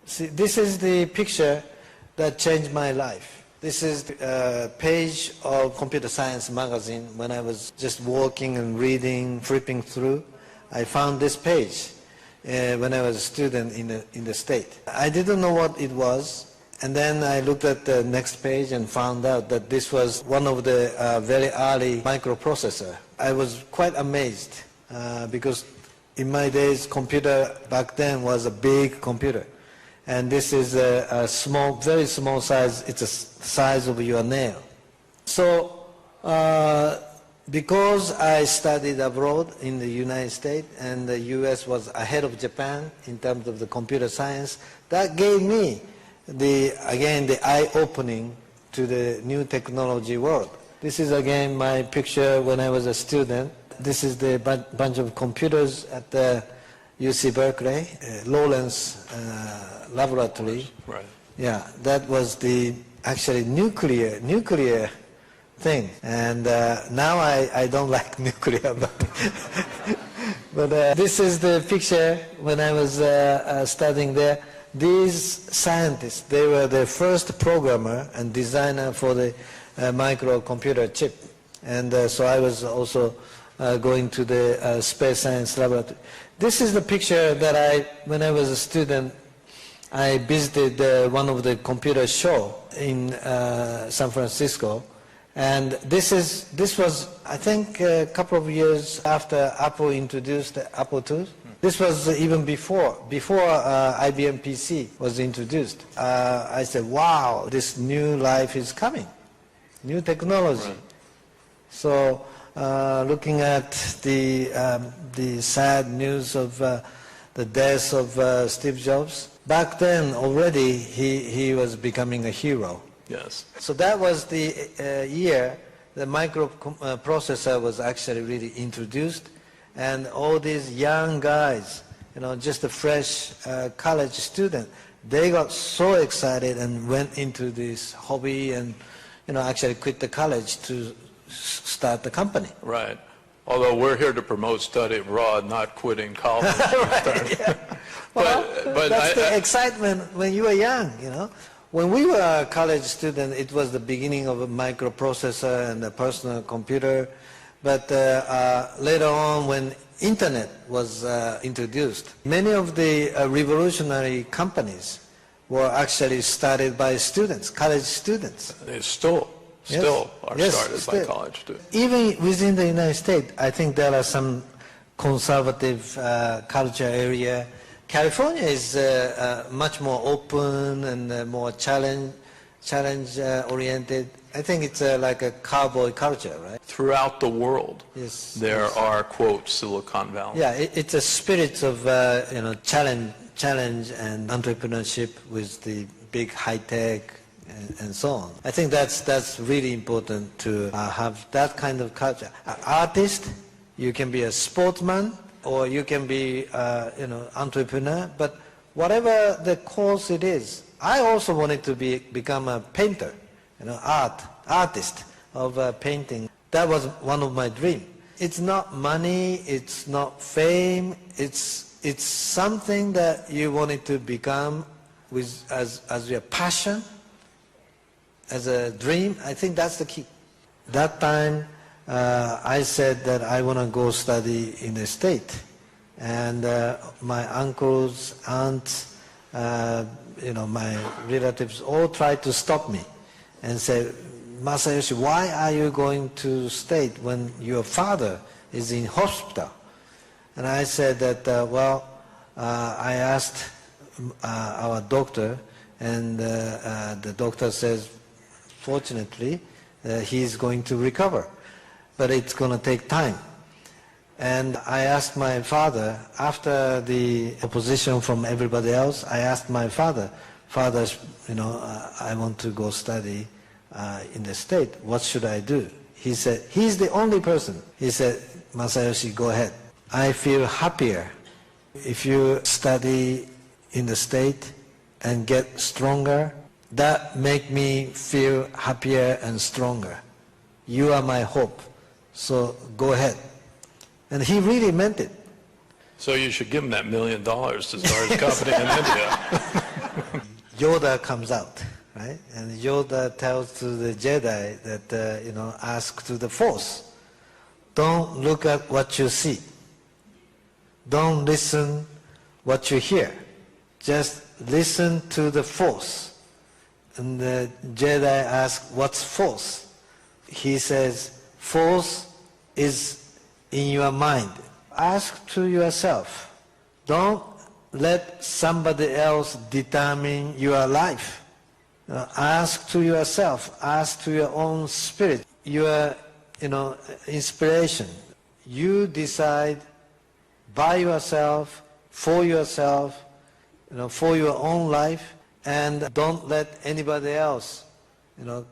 See, this is the picture that changed my life. This is a page of Computer Science magazine. When I was just walking and reading, flipping through, I found this page when I was a student in the state. I didn't know what it was, and then I looked at the next page and found out that this was one of the very early microprocessor. I was quite amazed because in my days, computer back then was a big computer. And this is a small, very small size. It's the size of your nail. So because I studied abroad in the United States and the US was ahead of Japan in terms of the computer science, that gave me the eye-opening to the new technology world. This is again my picture when I was a student. This is the bunch of computers at the UC Berkeley, Lawrence laboratory. Right. Yeah, that was the actually nuclear thing. And now I don't like nuclear, but this is the picture when I was studying there. These scientists, they were the first programmer and designer for the microcomputer chip. And so I was also going to the space science laboratory. This is the picture that when I was a student, I visited one of the computer show in San Francisco. And this was, I think, a couple of years after Apple introduced the Apple II. This was even before IBM PC was introduced. I said, wow, this new life is coming, new technology. Right. So looking at the sad news of the death of Steve Jobs, back then already he was becoming a hero. Yes. So that was the year the microprocessor was actually really introduced, and all these young guys, just a fresh college student, they got so excited and went into this hobby and, actually quit the college to start the company. Right. Although we're here to promote study abroad, not quitting college. Right, yeah. Well, that's the excitement when you were young, When we were a college student, it was the beginning of a microprocessor and a personal computer. But later on, when internet was introduced, many of the revolutionary companies were actually started by students, college students. They still are started by college students. Even within the United States, I think there are some conservative culture area. California is much more open and more challenge-oriented. I think it's like a cowboy culture, right? Throughout the world, yes, there are, quote, Silicon Valley. Yeah, it's a spirit of challenge and entrepreneurship with the big high tech and so on. I think that's really important to have that kind of culture. An artist, you can be a sportsman, or you can be, entrepreneur. But whatever the course it is, I also wanted to become a painter, artist of painting. That was one of my dreams. It's not money, it's not fame, it's something that you wanted to become as your passion, as a dream. I think that's the key. That time, I said that I want to go study in the state, and my uncles, aunts, my relatives all tried to stop me and said, Masayoshi, why are you going to state when your father is in hospital? And I said that, I asked our doctor, and the doctor says, fortunately, he's going to recover. But it's going to take time. And I asked my father, after the opposition from everybody else, I asked my father, I want to go study in the state. What should I do? He said, he's the only person. He said, Masayoshi, go ahead. I feel happier if you study in the state and get stronger. That make me feel happier and stronger. You are my hope. So go ahead. And he really meant it. So you should give him that $1 million to start his company in India. Yoda comes out, right? And Yoda tells to the Jedi that, ask to the Force, don't look at what you see. Don't listen what you hear. Just listen to the Force. And the Jedi asks, what's Force? He says, Force is in your mind. Ask to yourself. Don't let somebody else determine your life. Ask to yourself. Ask to your own spirit, your inspiration. You decide by yourself, for your own life, and don't let anybody else,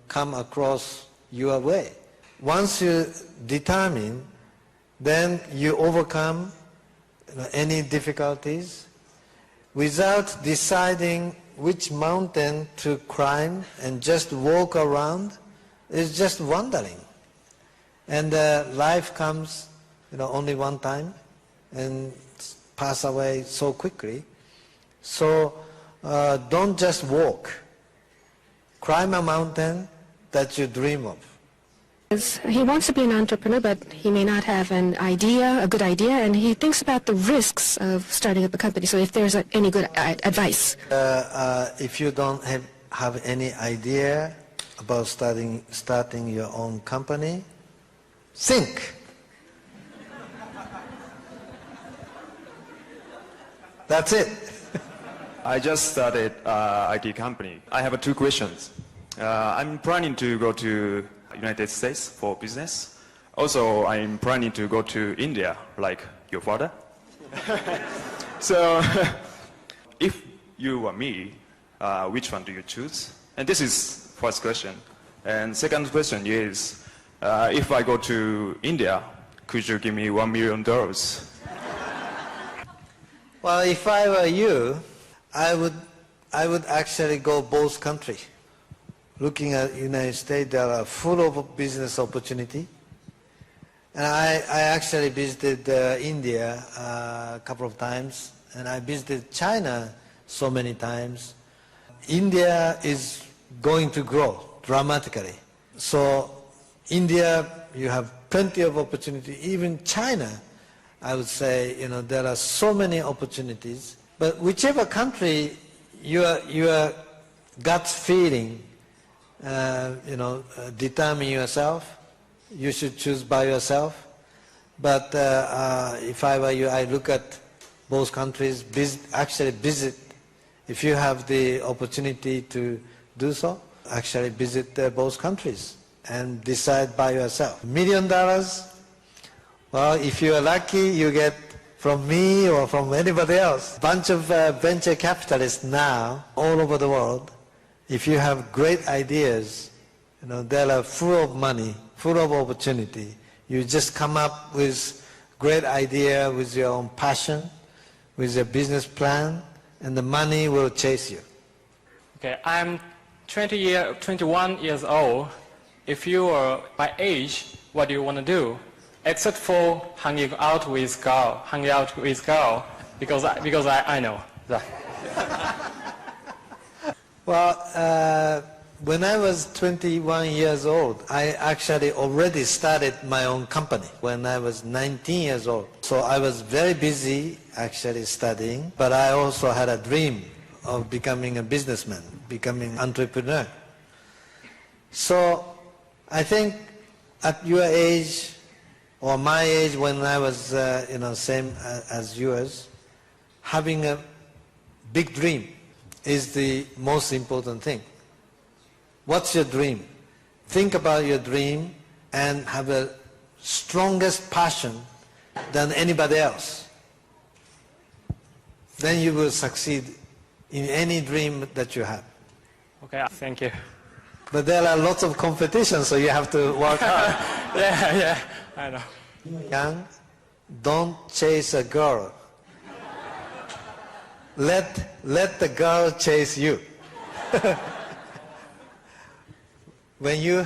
come across your way. Once you determine, then you overcome any difficulties without deciding which mountain to climb and just walk around. It's just wandering. And life comes, only one time and pass away so quickly. So don't just walk. Climb a mountain that you dream of. He wants to be an entrepreneur, but he may not have an idea, a good idea, and he thinks about the risks of starting up a company. So if there's any good advice. If you don't have any idea about starting your own company, think. That's it. I just started IT company. I have two questions. I'm planning to go to United States for business. Also, I'm planning to go to India, like your father. So, if you were me, which one do you choose? And this is first question. And second question is, if I go to India, could you give me $1 million? Well, if I were you, I would actually go both countries. Looking at the United States, they are full of business opportunity. And I actually visited India a couple of times, and I visited China so many times. India is going to grow dramatically. So India, you have plenty of opportunity. Even China, I would say, there are so many opportunities. But whichever country your gut feeling, determine yourself. You should choose by yourself. But if I were you, I look at both countries, actually visit. If you have the opportunity to do so, actually visit both countries and decide by yourself. $1 million, well, if you are lucky, you get from me or from anybody else. Bunch of venture capitalists now all over the world. If you have great ideas, they are full of money, full of opportunity. You just come up with great idea with your own passion, with your business plan, and the money will chase you. Okay, I'm 21 years old. If you are my age, what do you want to do? Except for hanging out with girl, because I know that. Well, when I was 21 years old, I actually already started my own company when I was 19 years old. So I was very busy actually studying, but I also had a dream of becoming a businessman, becoming an entrepreneur. So I think at your age, or my age when I was, same as yours, having a big dream is the most important thing. What's your dream? Think about your dream and have the strongest passion than anybody else. Then you will succeed in any dream that you have. Okay, thank you. But there are lots of competition, so you have to work hard. Yeah, I know. Young, don't chase a girl. Let the girl chase you. When you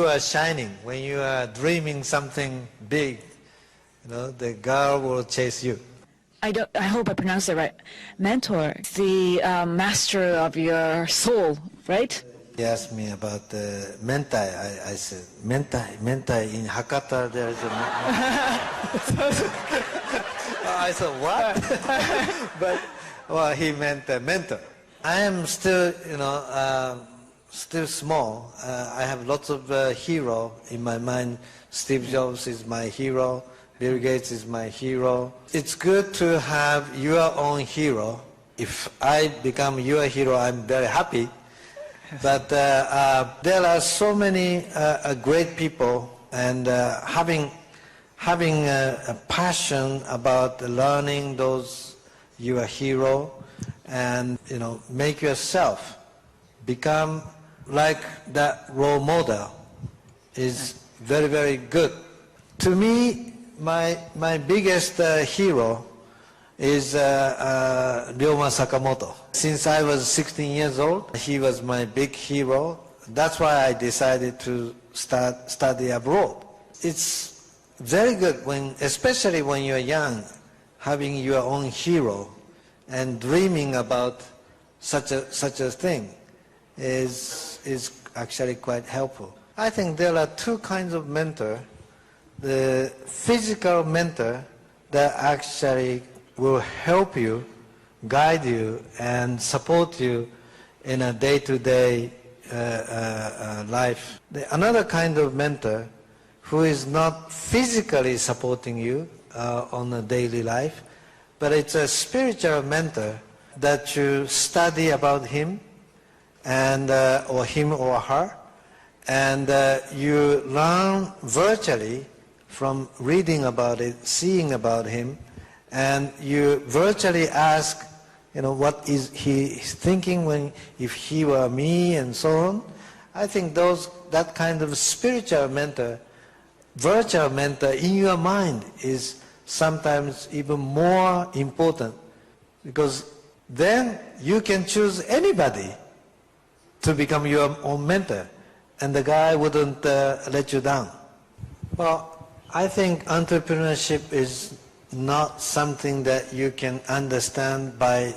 are shining, when you are dreaming something big, the girl will chase you. I hope I pronounced it right. Mentor, the master of your soul, right? He asked me about mentai. I said, mentai in Hakata, there is a I said, what? But, well, he meant mentor. I am still, still small. I have lots of hero in my mind. Steve Jobs is my hero. Bill Gates is my hero. It's good to have your own hero. If I become your hero, I'm very happy. But there are so many great people, and having a passion about learning those your hero, and make yourself become like that role model is very, very good. To me, my biggest hero is Ryoma Sakamoto. Since I was 16 years old, he was my big hero. That's why I decided to study abroad. It's very good, especially when you're young, having your own hero and dreaming about such a thing is actually quite helpful. I think there are two kinds of mentor. The physical mentor that actually will help you, guide you, and support you in a day-to-day life. Another kind of mentor who is not physically supporting you on a daily life, but it's a spiritual mentor that you study about him, and or him or her, and you learn virtually from reading about it, seeing about him, and you virtually ask, what is he thinking if he were me, and so on. I think that kind of spiritual mentor, virtual mentor in your mind is sometimes even more important, because then you can choose anybody to become your own mentor, and the guy wouldn't let you down. Well, I think entrepreneurship is not something that you can understand by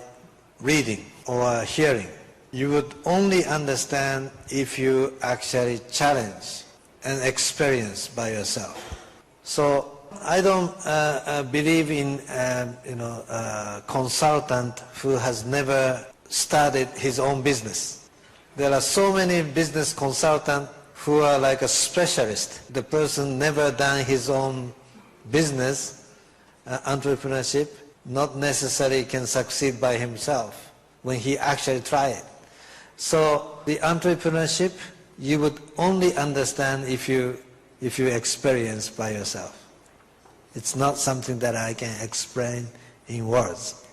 reading or hearing. You would only understand if you actually challenge and experience by yourself. So I don't believe in a consultant who has never started his own business. There are so many business consultants who are like a specialist. The person never done his own business, entrepreneurship, not necessarily can succeed by himself when he actually try it. So the entrepreneurship, you would only understand if you experience by yourself. It's not something that I can explain in words.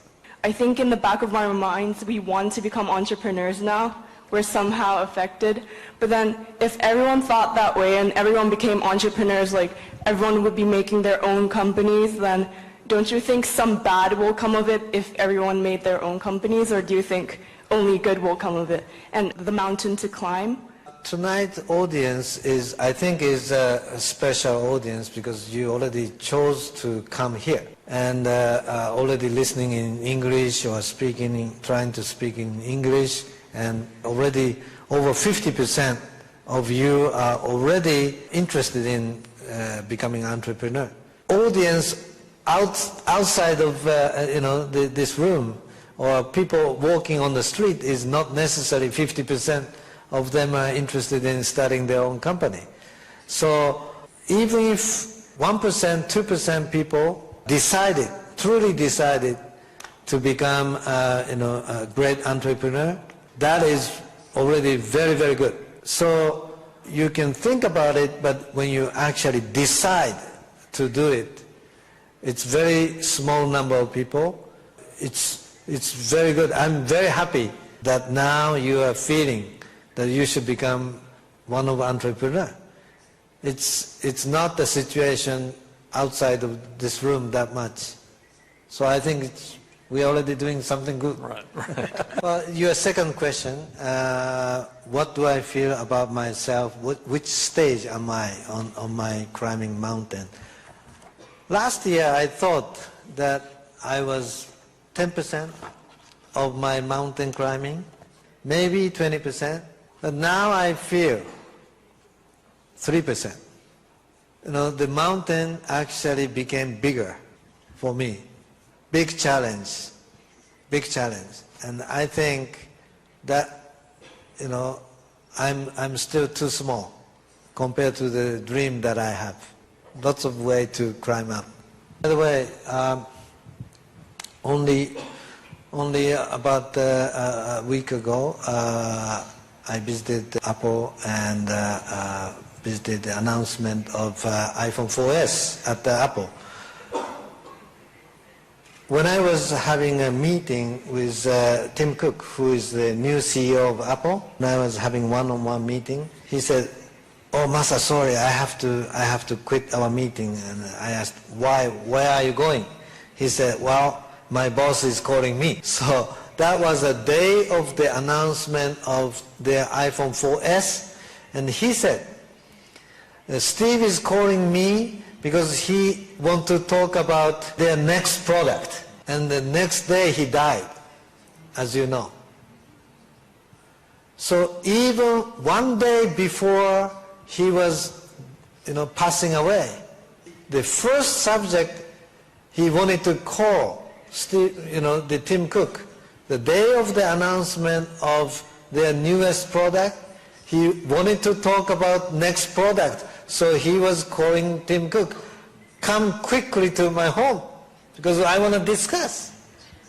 I think in the back of our minds, we want to become entrepreneurs now. We're somehow affected. But then if everyone thought that way and everyone became entrepreneurs, like everyone would be making their own companies, then don't you think some bad will come of it if everyone made their own companies? Or do you think only good will come of it? And the mountain to climb? Tonight's audience I think is a special audience because you already chose to come here and already listening in English or trying to speak in English, and already over 50% of you are already interested in becoming an entrepreneur. Audience outside of this room or people walking on the street is not necessarily 50% of them are interested in starting their own company. So even if 1%, 2% people truly decided to become a great entrepreneur, that is already very, very good. So you can think about it, but when you actually decide to do it, it's very small number of people. It's very good. I'm very happy that now you are feeling that you should become one of entrepreneurs. It's not the situation outside of this room that much. So I think we're already doing something good. Right. Well, your second question, what do I feel about myself? Which stage am I on my climbing mountain? Last year I thought that I was 10% of my mountain climbing, maybe 20%, but now I feel 3%. The mountain actually became bigger for me. Big challenge. And I think that, I'm still too small compared to the dream that I have. Lots of way to climb up. By the way, only about a week ago, I visited Apple and visited the announcement of iPhone 4S at Apple. When I was having a meeting with Tim Cook, who is the new CEO of Apple, when I was having one-on-one meeting, he said, "Oh, Masa, sorry, I have to quit our meeting." And I asked, "Why? Where are you going?" He said, "Well, my boss is calling me." So that was the day of the announcement of their iPhone 4S, and he said, "Steve is calling me because he wants to talk about their next product." And the next day he died, as you know. So even one day before he was, passing away, the first subject he wanted to call Steve, the Tim Cook, the day of the announcement of their newest product, he wanted to talk about next product. So he was calling Tim Cook, "Come quickly to my home because I want to discuss."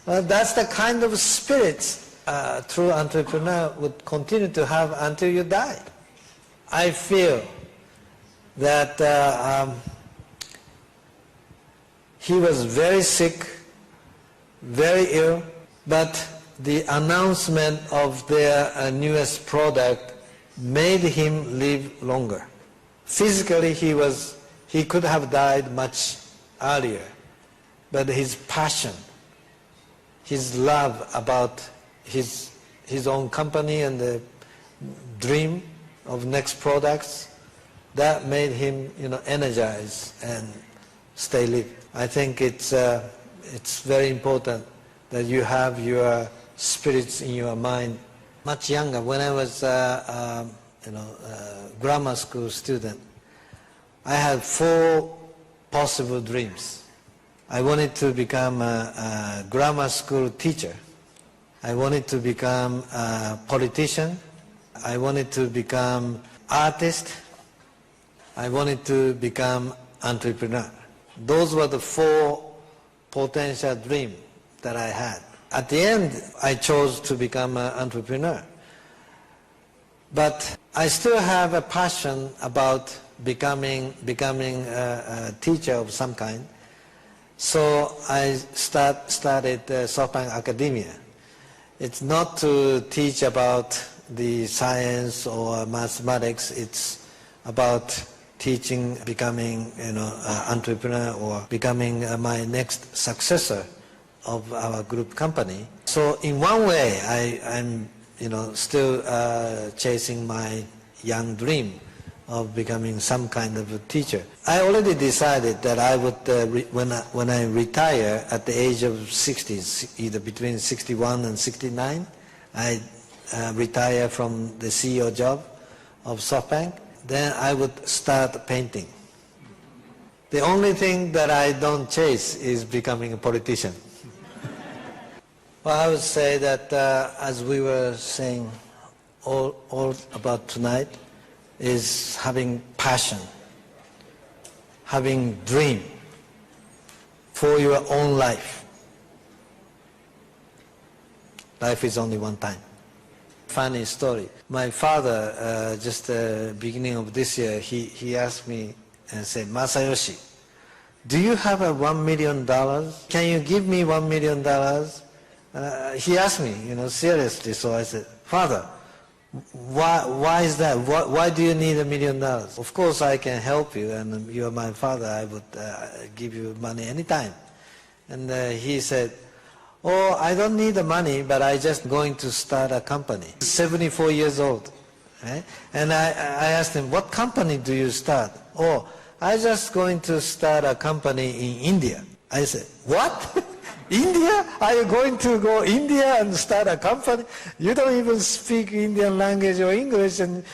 That's the kind of spirits a true entrepreneur would continue to have until you die. I feel that he was very sick, very ill, but the announcement of their newest product made him live longer. Physically, he could have died much earlier, but his passion, his love about his own company and the dream of next products, that made him, energize and stay live. I think it's very important that you have your spirits in your mind. Much younger, when I was grammar school student, I had 4 possible dreams. I wanted to become a grammar school teacher. I wanted to become a politician. I wanted to become artist. I wanted to become entrepreneur. Those were the 4 potential dreams that I had. At the end, I chose to become an entrepreneur. But I still have a passion about becoming a teacher of some kind. So I started SoftBank Academia. It's not to teach about the science or mathematics. It's about teaching, becoming an entrepreneur or becoming my next successor of our group company. So in one way, I'm still chasing my young dream of becoming some kind of a teacher. I already decided that I would, when I retire at the age of 60, either between 61 and 69, I retire from the CEO job of SoftBank, then I would start painting. The only thing that I don't chase is becoming a politician. Well, I would say that as we were saying all about tonight, is having passion, having dream for your own life. Life is only one time. Funny story. My father, just beginning of this year, he asked me and said, "Masayoshi, do you have a $1 million? Can you give me $1 million? He asked me, seriously. So I said, "Father, why is that? Why do you need $1 million? Of course I can help you, and you are my father. I would give you money anytime." And he said, "Oh, I don't need the money, but I just going to start a company." 74 years old. Right? And I asked him, "What company do you start?" "Oh, I just going to start a company in India." I said, "What?" India? Are you going to go India and start a company? You don't even speak Indian language or English, and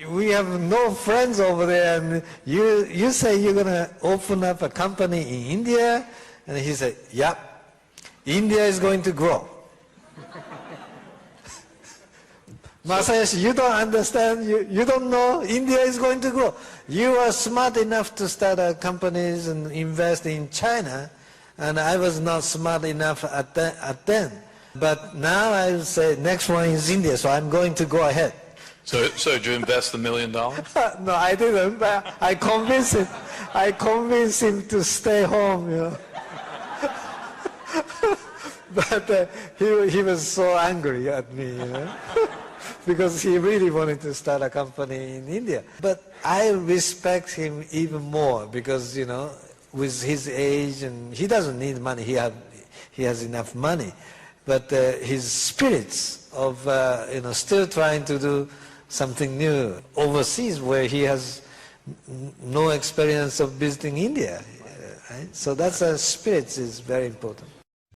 we have no friends over there, and you say you're going to open up a company in India? And he said, yep, India is going to grow. Masayoshi, you don't understand, you don't know India is going to grow. You are smart enough to start companies and invest in China, and I was not smart enough at then. But now I will say next one is India, so I'm going to go ahead. So did you invest $1 million? No, I didn't, but I convinced him. I convinced him to stay home, you know. But he was so angry at me, you know. Because he really wanted to start a company in India. But I respect him even more because, you know, with his age, and he doesn't need money, he has enough money. But his spirits of, you know, still trying to do something new overseas where he has no experience of visiting India. Right? So that's spirits is very important.